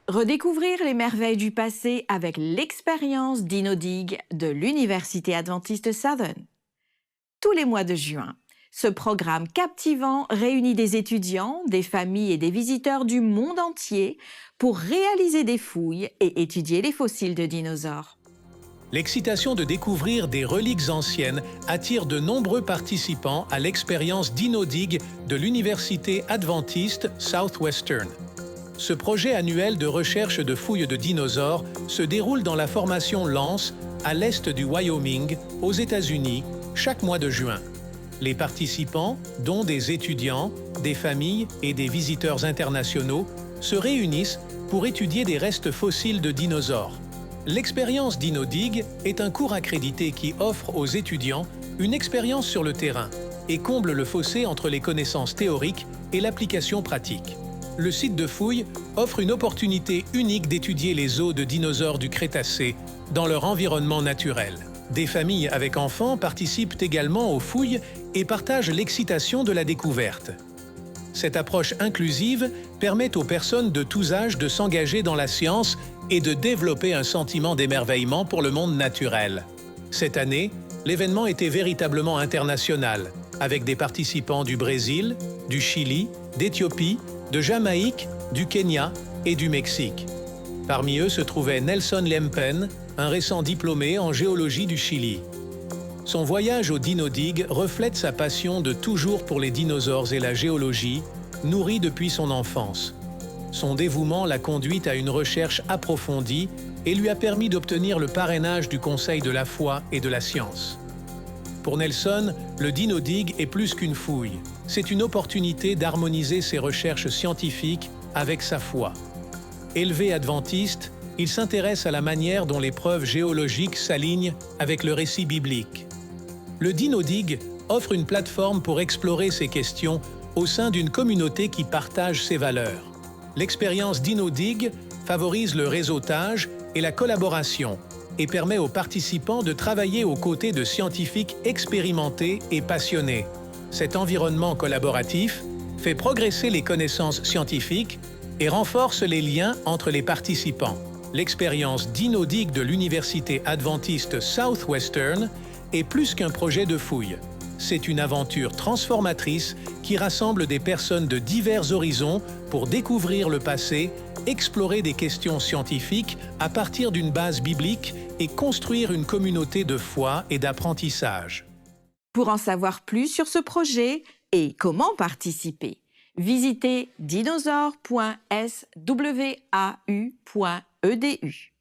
Redécouvrir les merveilles du passé avec l'expérience d'InnoDig de l'Université adventiste Southern. Tous les mois de juin, ce programme captivant réunit des étudiants, des familles et des visiteurs du monde entier pour réaliser des fouilles et étudier les fossiles de dinosaures. L'excitation de découvrir des reliques anciennes attire de nombreux participants à l'expérience d'InnoDig de l'Université adventiste Southwestern. Ce projet annuel de recherche de fouilles de dinosaures se déroule dans la formation Lance, à l'est du Wyoming, aux États-Unis, chaque mois de juin. Les participants, dont des étudiants, des familles et des visiteurs internationaux, se réunissent pour étudier des restes fossiles de dinosaures. L'expérience d'InnoDig est un cours accrédité qui offre aux étudiants une expérience sur le terrain et comble le fossé entre les connaissances théoriques et l'application pratique. Le site de fouilles offre une opportunité unique d'étudier les os de dinosaures du Crétacé dans leur environnement naturel. Des familles avec enfants participent également aux fouilles et partagent l'excitation de la découverte. Cette approche inclusive permet aux personnes de tous âges de s'engager dans la science et de développer un sentiment d'émerveillement pour le monde naturel. Cette année, l'événement était véritablement international, avec des participants du Brésil, du Chili, d'Éthiopie, de Jamaïque, du Kenya et du Mexique. Parmi eux se trouvait Nelson Lempen, un récent diplômé en géologie du Chili. Son voyage au DinoDig reflète sa passion de toujours pour les dinosaures et la géologie, nourrie depuis son enfance. Son dévouement l'a conduite à une recherche approfondie et lui a permis d'obtenir le parrainage du Conseil de la foi et de la science. Pour Nelson, le DinoDig est plus qu'une fouille. C'est une opportunité d'harmoniser ses recherches scientifiques avec sa foi. Élevé adventiste, il s'intéresse à la manière dont les preuves géologiques s'alignent avec le récit biblique. Le DinoDig offre une plateforme pour explorer ces questions au sein d'une communauté qui partage ses valeurs. L'expérience d'InnoDig favorise le réseautage et la collaboration et permet aux participants de travailler aux côtés de scientifiques expérimentés et passionnés. Cet environnement collaboratif fait progresser les connaissances scientifiques et renforce les liens entre les participants. L'expérience d'InnoDig de l'Université adventiste Southwestern est plus qu'un projet de fouille. C'est une aventure transformatrice qui rassemble des personnes de divers horizons pour découvrir le passé, explorer des questions scientifiques à partir d'une base biblique et construire une communauté de foi et d'apprentissage. Pour en savoir plus sur ce projet et comment participer, visitez dinosaure.swau.edu.